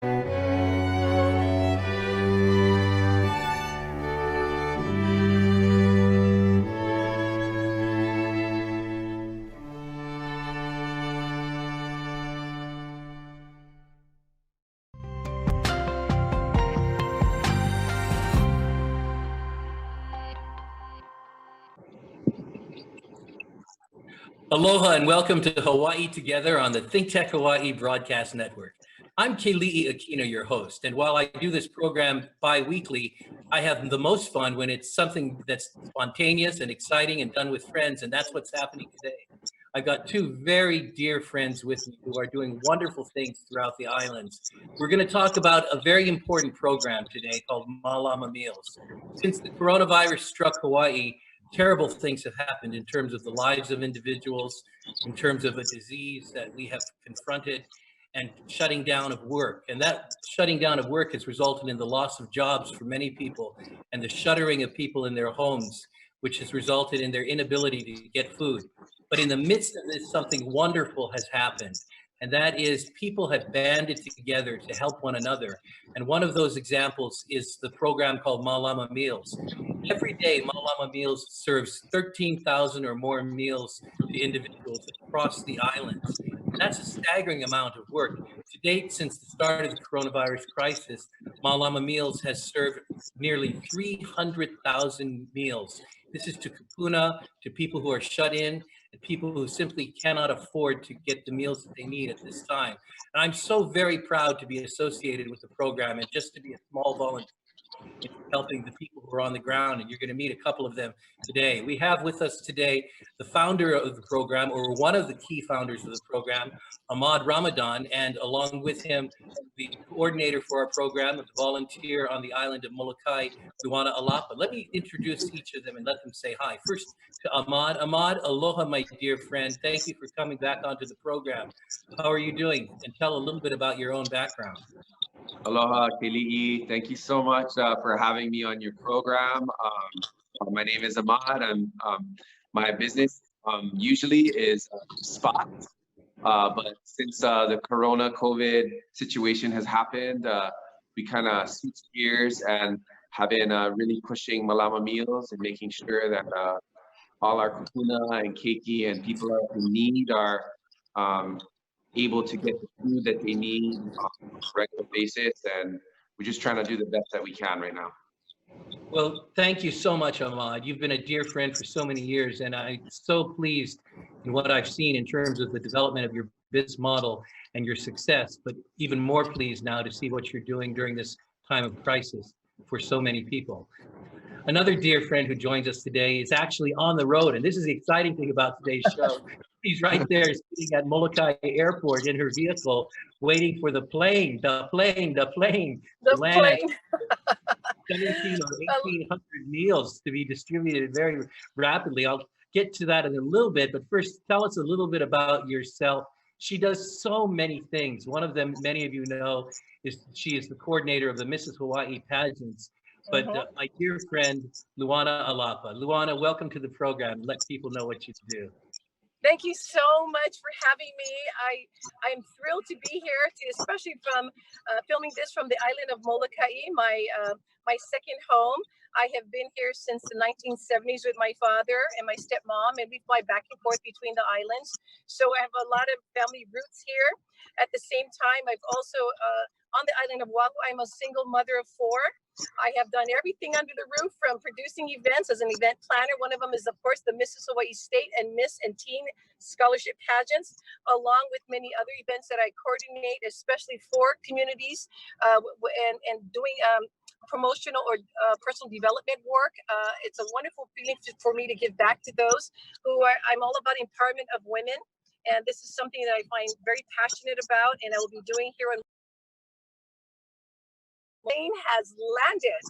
Aloha and welcome to Hawaii Together on the Think Tech Hawaii Broadcast Network. I'm Keli'i Akina, your host, and while I do this program bi-weekly, I have the most fun when it's something that's spontaneous and exciting and done with friends, and that's what's happening today. I've got two very dear friends with me who are doing wonderful things throughout the islands. We're going to talk about a very important program today called Mālama Meals. Since the coronavirus struck Hawaii, terrible things have happened in terms of the lives of individuals, in terms of a disease that we have confronted, and shutting down of work. And that shutting down of work has resulted in the loss of jobs for many people and the shuttering of people in their homes, which has resulted in their inability to get food. But in the midst of this, something wonderful has happened. And that is people have banded together to help one another. And one of those examples is the program called Mālama Meals. Every day, Mālama Meals serves 13,000 or more meals to individuals across the islands. And that's a staggering amount of work. To date, since the start of the coronavirus crisis, Mālama Meals has served nearly 300,000 meals. This is to kupuna, to people who are shut in, and people who simply cannot afford to get the meals that they need at this time. And I'm so very proud to be associated with the program and just to be a small volunteer in helping the people who are on the ground, and you're going to meet a couple of them today. We have with us today the founder of the program, or one of the key founders of the program, Ahmad Ramadan, and along with him, the coordinator for our program, a volunteer on the island of Molokai, Luana Alapa. Let me introduce each of them and let them say hi. First to Ahmad. Ahmad, aloha, my dear friend. Thank you for coming back onto the program. How are you doing? And tell a little bit about your own background. Aloha, Keli'i. Thank you so much for having me on your program. My name is Ahmad. My business usually is Spot, but since the Corona COVID situation has happened, we kind of switched gears and have been really pushing Mālama Meals and making sure that all our kupuna and keiki and people in need are able to get the food that they need on a regular basis, and we're just trying to do the best that we can right now. Well, thank you so much, Ahmad. You've been a dear friend for so many years, and I'm so pleased in what I've seen in terms of the development of your business model and your success, but even more pleased now to see what you're doing during this time of crisis for so many people. Another dear friend who joins us today is actually on the road, and this is the exciting thing about today's show. She's right there sitting at Molokai Airport in her vehicle, waiting for the plane to land. 17 or 1,800 meals to be distributed very rapidly. I'll get to that in a little bit, but first tell us a little bit about yourself. She does so many things. One of them, many of you know, is she is the coordinator of the Mrs. Hawaii pageants. But my dear friend, Luana Alapa. Luana, welcome to the program. Let people know what you do. Thank you so much for having me. I'm thrilled to be here, especially from filming this from the island of Molokai, my second home. I have been here since the 1970s with my father and my stepmom, and we fly back and forth between the islands. So I have a lot of family roots here. At the same time, I've also, on the island of Oahu, I'm a single mother of 4. I have done everything under the roof, from producing events as an event planner. One of them is, of course, the Mrs. Hawaii State and Miss and Teen Scholarship Pageants, along with many other events that I coordinate, especially for communities and doing promotional or personal development work. It's a wonderful feeling for me to give back to those who are, I'm all about empowerment of women. And this is something that I find very passionate about, and I will be doing here on plane has landed,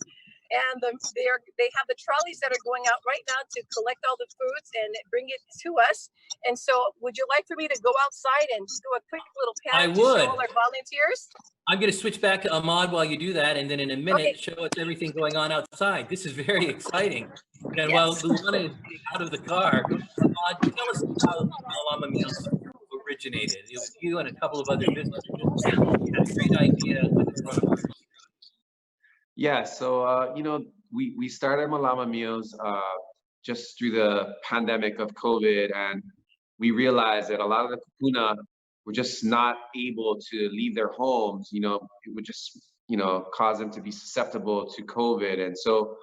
and they have the trolleys that are going out right now to collect all the foods and bring it to us. And so would you like for me to go outside and do a quick little pan to show all our volunteers? I'm going to switch back to Ahmad while you do that, and then in a minute show us everything going on outside. This is very exciting. And while Luana is getting out of the car, Ahmad, tell us about Mālama Meals originated. It was you and a couple of other businesses. You had a great idea with coronavirus. Yeah, so we started Mālama Meals just through the pandemic of COVID, and we realized that a lot of the kupuna were just not able to leave their homes. It would just cause them to be susceptible to COVID, and so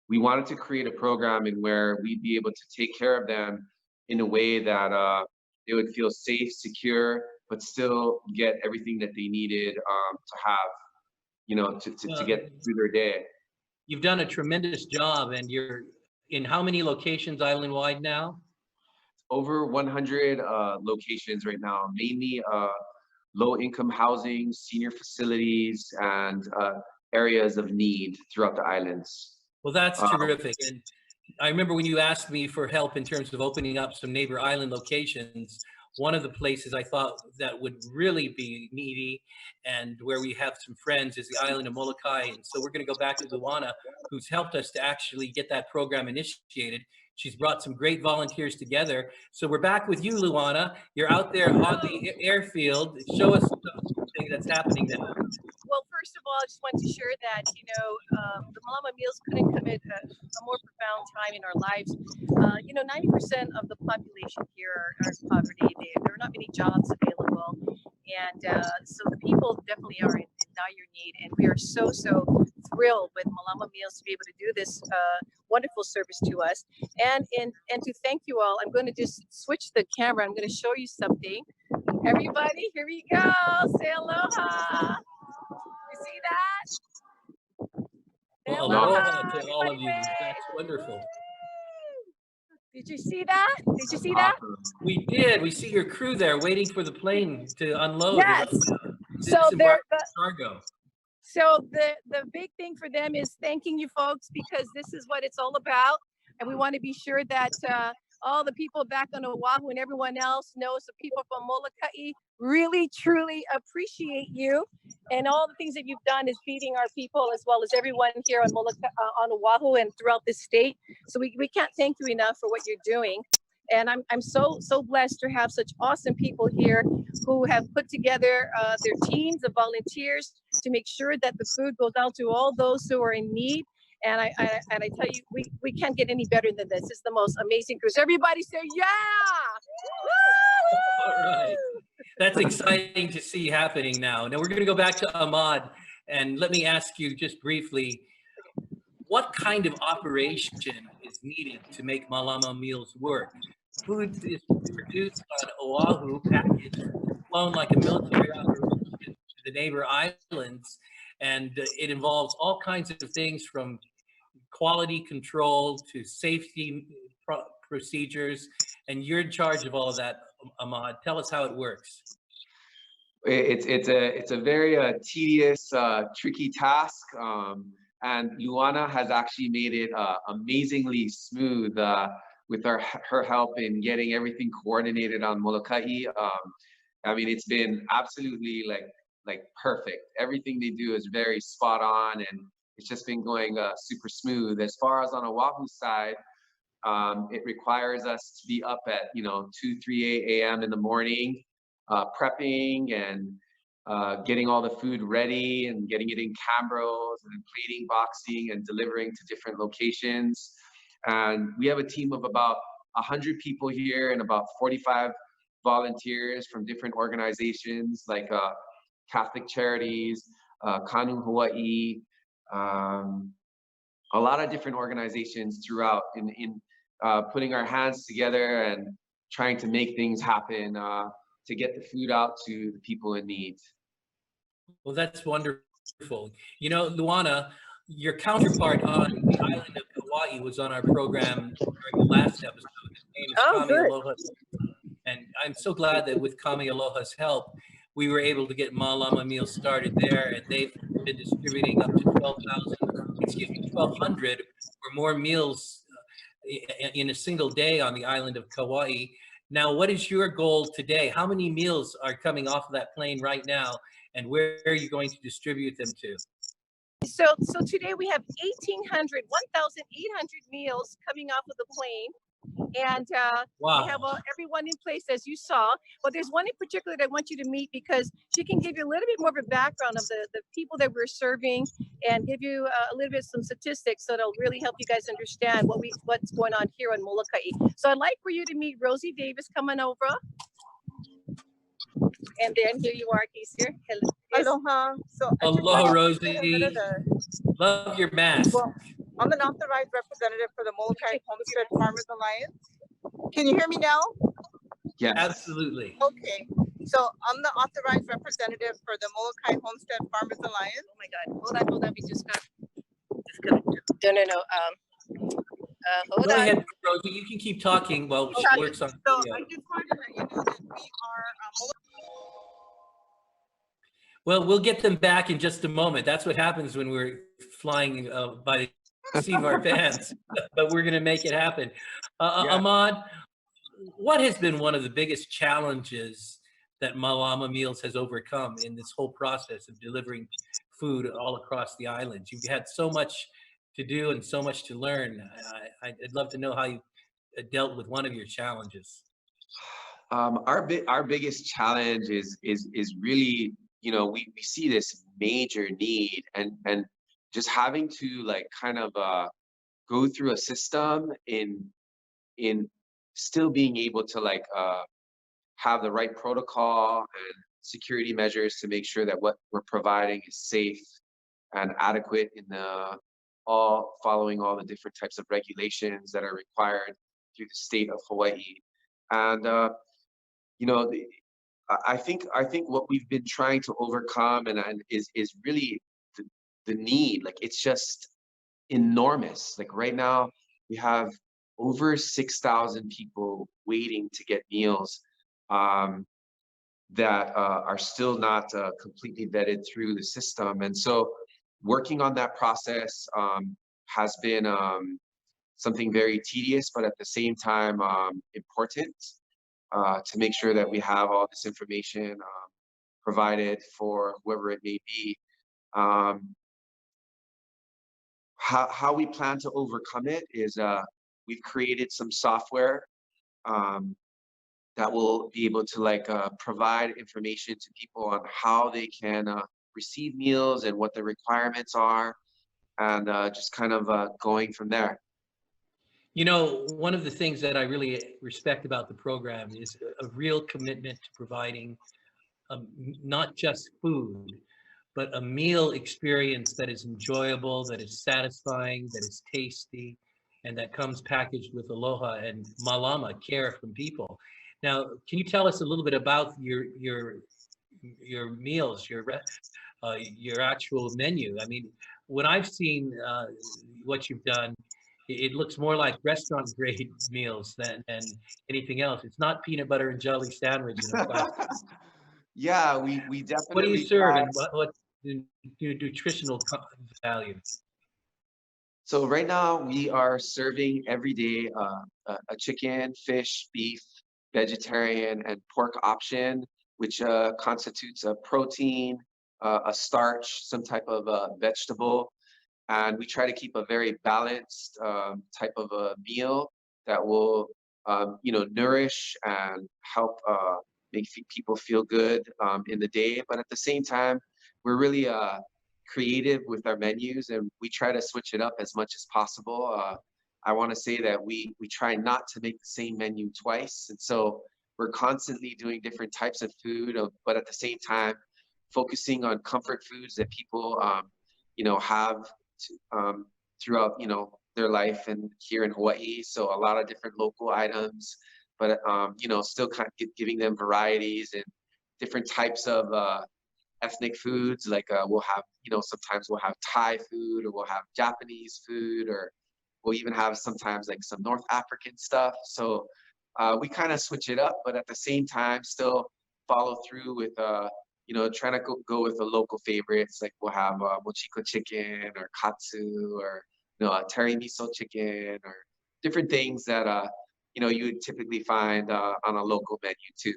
we wanted to create a program in where we'd be able to take care of them in a way that they would feel safe, secure, but still get everything that they needed to have, to get through their day. You've done a tremendous job, and you're in how many locations island-wide now? Over 100 locations right now, mainly low-income housing, senior facilities, and areas of need throughout the islands. Well, that's terrific. And I remember when you asked me for help in terms of opening up some neighbor island locations, one of the places I thought that would really be needy and where we have some friends is the island of Molokai. And so we're going to go back to Luana, who's helped us to actually get that program initiated. She's brought some great volunteers together. So we're back with you, Luana. You're out there on the airfield. Show us something that's happening now. Well, first of all, I just want to share that, the Mālama Meals couldn't come at a more profound time in our lives. 90% of the population here are in poverty. There are not many jobs available. And so the people definitely are in dire need. And we are so thrilled with Mālama Meals to be able to do this wonderful service to us. And to thank you all, I'm going to just switch the camera. I'm going to show you something. Everybody, here we go. Say aloha. You see that? Well, aloha to all of you. That's wonderful. Did you see that? Did you see that? We did. We see your crew there waiting for the plane to unload. Yes. So they're cargo. So the big thing for them is thanking you folks, because this is what it's all about. And we want to be sure that all the people back on Oahu and everyone else knows the people from Molokai really, truly appreciate you. And all the things that you've done is feeding our people as well as everyone here on on Oahu and throughout this state. So we can't thank you enough for what you're doing. And I'm so blessed to have such awesome people here who have put together their teams of volunteers to make sure that the food goes out to all those who are in need. And I tell you, we can't get any better than this. It's the most amazing cruise. Everybody say, yeah! All right. That's exciting to see happening now. Now we're going to go back to Ahmad, and let me ask you just briefly, what kind of operation is needed to make Mālama Meals work? Food is produced on Oahu, packaged, flown like a military operation to the neighbor islands, and it involves all kinds of things from quality control to safety procedures, and you're in charge of all of that, Ahmad. Tell us how it works. It's a very tedious, tricky task, and Luana has actually made it amazingly smooth with her help in getting everything coordinated on Molokai. I mean, it's been absolutely like perfect. Everything they do is very spot on, and it's just been going super smooth. As far as on Oahu side, it requires us to be up at 2-3 a.m. in the morning, prepping and getting all the food ready and getting it in cambros and plating, boxing, and delivering to different locations. And we have a team of about 100 people here and about 45 volunteers from different organizations like Catholic Charities, Kanu Hawaii, a lot of different organizations throughout in putting our hands together and trying to make things happen to get the food out to the people in need. Well, that's wonderful. Luana, your counterpart on the island of Kauai was on our program during the last episode. His name is Kami Aloha. And I'm so glad that with Kami Aloha's help, we were able to get Mālama Meals started there, and they've been distributing up to 1,200 or more meals in a single day on the island of Kauai. Now, what is your goal today? How many meals are coming off of that plane right now, and where are you going to distribute them to? So today we have 1,800 meals coming off of the plane. And Wow. we have everyone in place, as you saw. But there's one in particular that I want you to meet because she can give you a little bit more of a background of the people that we're serving and give you a little bit some statistics so that'll really help you guys understand what's going on here in Molokai. So I'd like for you to meet Rosie Davis coming over. And then here you are, he's here. Aloha. So I just Aloha, wanted to say a Rosie. minute, Love your mask. well, I'm an authorized representative for the Molokai Homestead Farmers Alliance. Can you hear me now? Yes. Absolutely. Okay. So I'm the authorized representative for the Molokai Homestead Farmers Alliance. Oh my God. Hold on. We just got disconnected. No. Hold Go on. ahead, Rosie. You can keep talking while she Okay. works on So video. I just wanted to let you know that we are Well, we'll get them back in just a moment. That's what happens when we're flying by the seat of our pants, but we're going to make it happen. Yeah. Ahmad, what has been one of the biggest challenges that Mālama Meals has overcome in this whole process of delivering food all across the islands? You've had so much to do and so much to learn. I'd love to know how you dealt with one of your challenges. Our biggest challenge is really, you know, we see this major need and just having to like kind of go through a system in still being able to like have the right protocol and security measures to make sure that what we're providing is safe and adequate in all following all the different types of regulations that are required through the state of Hawaii. And you know, I think what we've been trying to overcome and is really the need. Like it's just enormous. Like right now we have over 6,000 people waiting to get meals that are still not completely vetted through the system. And so working on that process has been something very tedious, but at the same time important to make sure that we have all this information provided for whoever it may be. How we plan to overcome it is we've created some software that will be able to like provide information to people on how they can receive meals and what the requirements are, and just kind of going from there. You know, one of the things that I really respect about the program is a real commitment to providing not just food, but a meal experience that is enjoyable, that is satisfying, that is tasty, and that comes packaged with aloha and Mālama, care from people. Now, can you tell us a little bit about your meals, your actual menu? I mean, when I've seen what you've done, it looks more like restaurant grade meals than anything else. It's not peanut butter and jelly sandwich in a plastic. Yeah, we definitely. What do you serve and what the nutritional value? So right now we are serving every day a chicken, fish, beef, vegetarian, and pork option, which constitutes a protein, a starch, some type of vegetable. And we try to keep a very balanced type of a meal that will, you know, nourish and help make people feel good in the day. But at the same time, we're really creative with our menus, and we try to switch it up as much as possible. I want to say that we try not to make the same menu twice, and so we're constantly doing different types of food, but at the same time, focusing on comfort foods that people, you know, have throughout, you know, their life and here in Hawaii. So a lot of different local items, but you know, still kind of giving them varieties and different types of ethnic foods. Like we'll have, you know, sometimes we'll have Thai food, or we'll have Japanese food, or we'll even have sometimes like some North African stuff. So we kind of switch it up, but at the same time, still follow through with you know, trying to go with the local favorites. Like we'll have mochiko chicken or katsu, or you know, terry miso chicken, or different things that you know, you would typically find on a local menu too.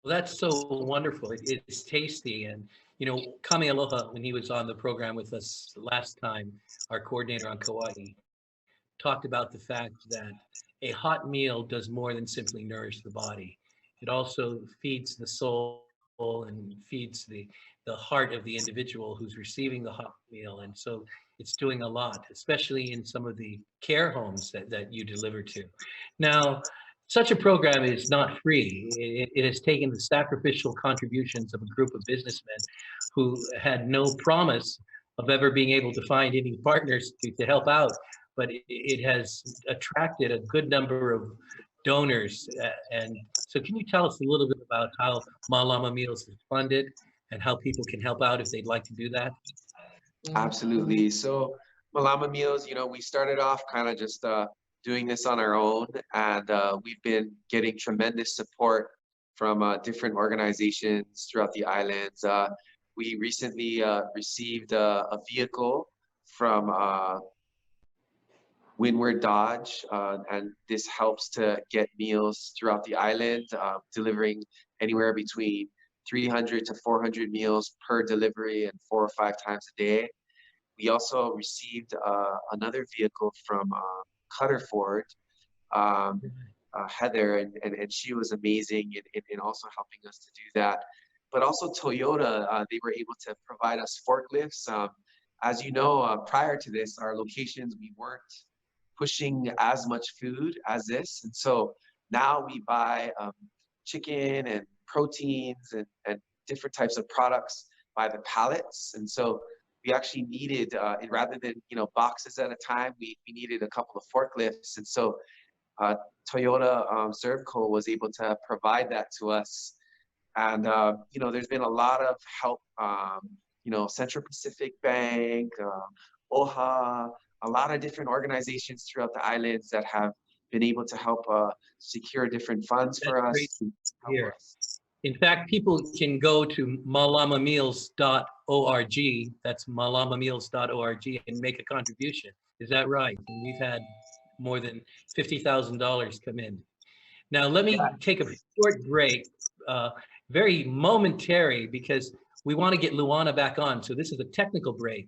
Well, that's so wonderful. It's tasty. And, you know, Kame Aloha, when he was on the program with us last time, our coordinator on Kauai, talked about the fact that a hot meal does more than simply nourish the body. It also feeds the soul and feeds the heart of the individual who's receiving the hot meal. And so it's doing a lot, especially in some of the care homes that you deliver to. Now, such a program is not free. It has taken the sacrificial contributions of a group of businessmen who had no promise of ever being able to find any partners to help out, but it has attracted a good number of donors. And so can you tell us a little bit about how Mālama Meals is funded and how people can help out if they'd like to do that? Absolutely. So Mālama Meals, we started off kind of just doing this on our own, and we've been getting tremendous support from different organizations throughout the islands. We recently received a vehicle from Windward Dodge, and this helps to get meals throughout the island, delivering anywhere between 300 to 400 meals per delivery and 4 or 5 times a day. We also received another vehicle from Cutterford, Heather, and she was amazing in also helping us to do that. But also Toyota, they were able to provide us forklifts. As you know, prior to this, our locations, we weren't pushing as much food as this. And so now we buy chicken and proteins and different types of products by the pallets. And so we actually needed, rather than, boxes at a time, we needed a couple of forklifts. And so Toyota Servco was able to provide that to us. And, there's been a lot of help, Central Pacific Bank, OHA, a lot of different organizations throughout the islands that have been able to help secure different funds for us. Here. In fact, people can go to maalamameals.org, that's maalamameals.org, and make a contribution. Is that right? And we've had more than $50,000 come in. Now, let me take a short break, very momentary, because we want to get Luana back on. So this is a technical break.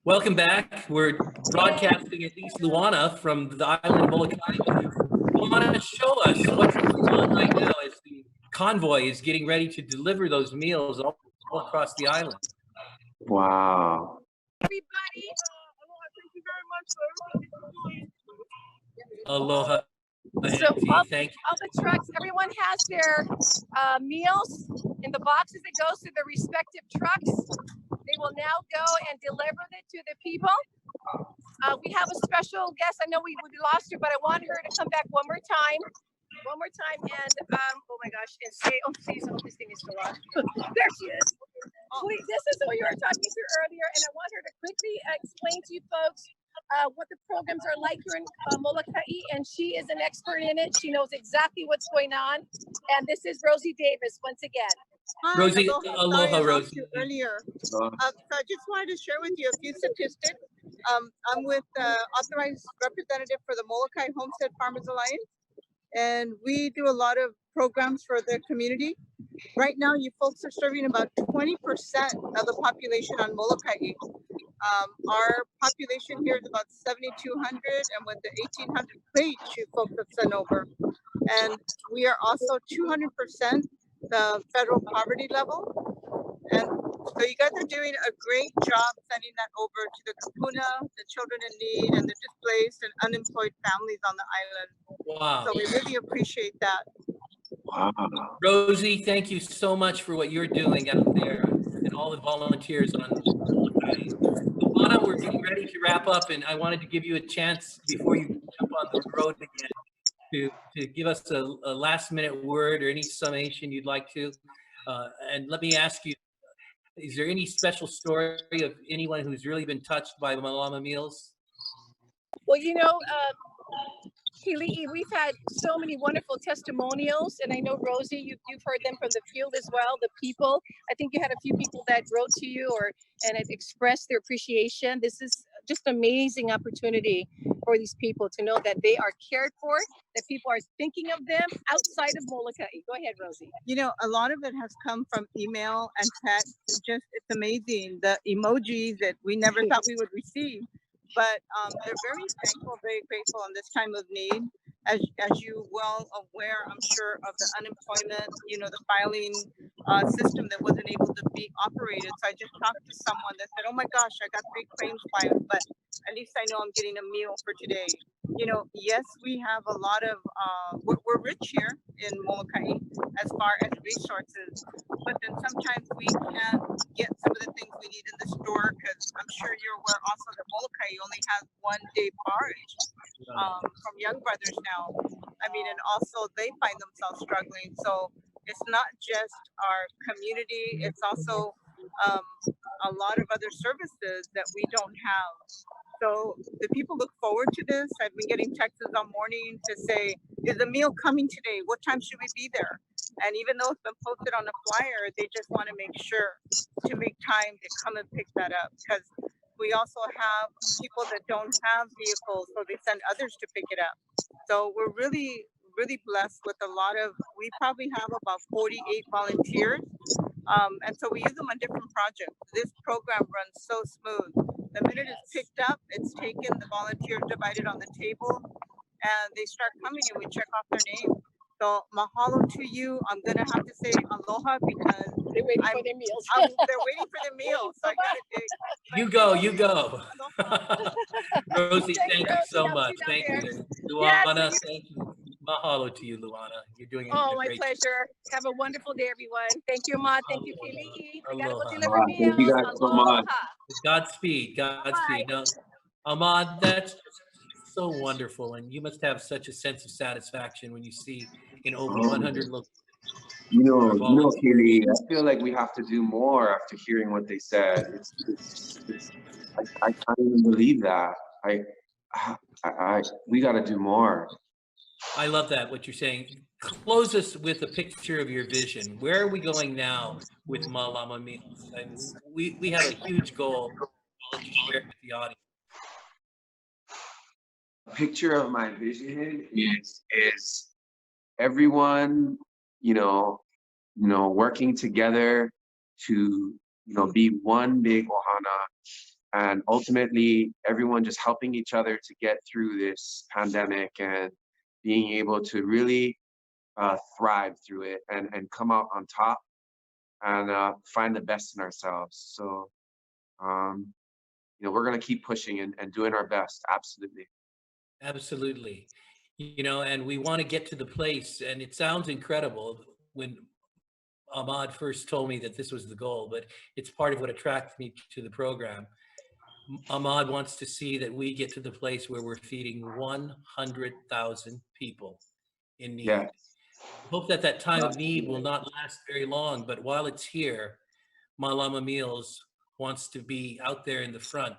Welcome back. We're broadcasting at East Luana from the island of Molokai. Luana, show us what's going on right now as the convoy is getting ready to deliver those meals all across the island. Wow. Everybody, Thank you very much for Aloha. so Thank you. all the trucks, everyone has their meals in the boxes that goes to the respective trucks. They will now go and deliver it to the people. We have a special guest. I know we lost her, but I want her to come back one more time, and oh my gosh, and say, oh please, I hope this thing is still on. There she is. Please, this is who you were talking to earlier, and I want her to quickly explain to you folks what the programs are like here in Molokai, and she is an expert in it. She knows exactly what's going on, and this is Rosie Davis once again. Hi, Rosie, aloha, aloha, Rosie. Earlier. So I just wanted to share with you a few statistics. I'm with the authorized representative for the Molokai Homestead Farmers Alliance, and we do a lot of programs for the community. Right now, you folks are serving about 20% of the population on Molokai. Our population here is about 7,200, and with the 1,800 plates you folks have sent over. And we are also 200% the federal poverty level. And so you guys are doing a great job sending that over to the kupuna, the children in need, and the displaced and unemployed families on the island. Wow. So we really appreciate that. Wow. Rosie, thank you so much for what you're doing out there and all the volunteers on Molokai. Luana, we're getting ready to wrap up, and I wanted to give you a chance before you jump on the road again to give us a last minute word or any summation you'd like to. And let me ask you, Is there any special story of anyone who's really been touched by Mālama Meals? Well, Keli'i, we've had so many wonderful testimonials, and I know, Rosie, you've heard them from the field as well, the people. I think you had a few people that wrote to you and had expressed their appreciation. This is just an amazing opportunity for these people to know that they are cared for, that people are thinking of them outside of Molokai. Go ahead, Rosie. A lot of it has come from email and text. It's amazing. The emojis that we never thought we would receive. But they're very thankful, very grateful in this time of need. As you well aware, I'm sure, of the unemployment, the filing system that wasn't able to be operated. So I just talked to someone that said, oh my gosh, I got 3 claims filed, but at least I know I'm getting a meal for today. Yes, we have a lot of, we're rich here in Molokai as far as resources, but then sometimes we can't get some of the things we need in the store, because I'm sure you're aware also that Molokai only has 1 day porridge from Young Brothers now. And also they find themselves struggling. So it's not just our community, it's also a lot of other services that we don't have. So the people look forward to this. I've been getting texts all morning to say, is the meal coming today? What time should we be there? And even though it's been posted on the flyer, they just want to make sure to make time to come and pick that up, because we also have people that don't have vehicles, so they send others to pick it up. So we're really, really blessed with we probably have about 48 volunteers. And so we use them on different projects. This program runs so smooth. The minute it's picked up, it's taken, the volunteers divided on the table, and they start coming and we check off their name. So mahalo to you. I'm going to have to say aloha because they're waiting for their meals. They're waiting for their meals. So I got to dig. You go. Rosie, thank you so much. Thank you. Luana, thank you. Mahalo to you, Luana. You're doing my great pleasure. Have a wonderful day, everyone. Thank you, Ahmad. Thank you, Keli'i. I gotta go Aloha. deliver meals. Thank you guys so much. Godspeed. No, Ahmad, that's just so wonderful, and you must have such a sense of satisfaction when you see in over 100 locations. Keli'i, I feel like we have to do more after hearing what they said. I can't even believe that. We got to do more. I love that, what you're saying. Close us with a picture of your vision. Where are we going now with Mālama Meals? And we have a huge goal to share with the audience. A picture of my vision is everyone, working together to, be one big ohana, and ultimately everyone just helping each other to get through this pandemic and being able to really thrive through it and come out on top and find the best in ourselves. So, we're going to keep pushing and doing our best. Absolutely. Absolutely. And we want to get to the place, and it sounds incredible when Ahmad first told me that this was the goal, but it's part of what attracted me to the program. Ahmad wants to see that we get to the place where we're feeding 100,000 people in need. Yeah. Hope that time of need will not last very long, but while it's here, Mālama Meals wants to be out there in the front,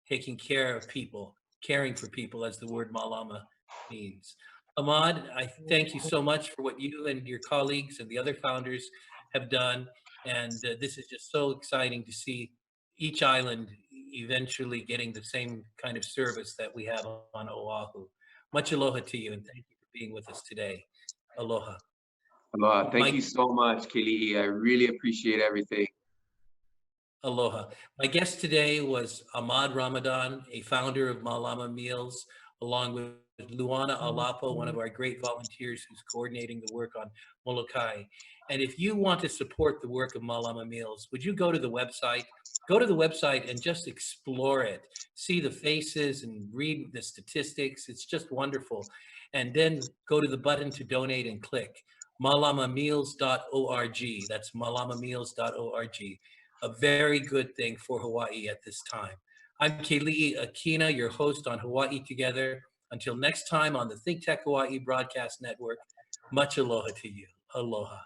taking care of people, caring for people, as the word Mālama means. Ahmad, I thank you so much for what you and your colleagues and the other founders have done. And this is just so exciting to see each island eventually getting the same kind of service that we have on Oahu. Much aloha to you, and thank you for being with us today. Aloha. Aloha. Thank you so much, Keli'i. I really appreciate everything. Aloha. My guest today was Ahmad Ramadan, a founder of Mālama Meals, along with Luana Alapa, one of our great volunteers who's coordinating the work on Molokai. And if you want to support the work of Mālama Meals, would you go to the website? Go to the website and just explore it. See the faces and read the statistics. It's just wonderful. And then go to the button to donate and click maalamameals.org. That's maalamameals.org. A very good thing for Hawaii at this time. I'm Keli'i Akina, your host on Hawaii Together. Until next time on the Think Tech Hawaii Broadcast Network, much aloha to you. Aloha.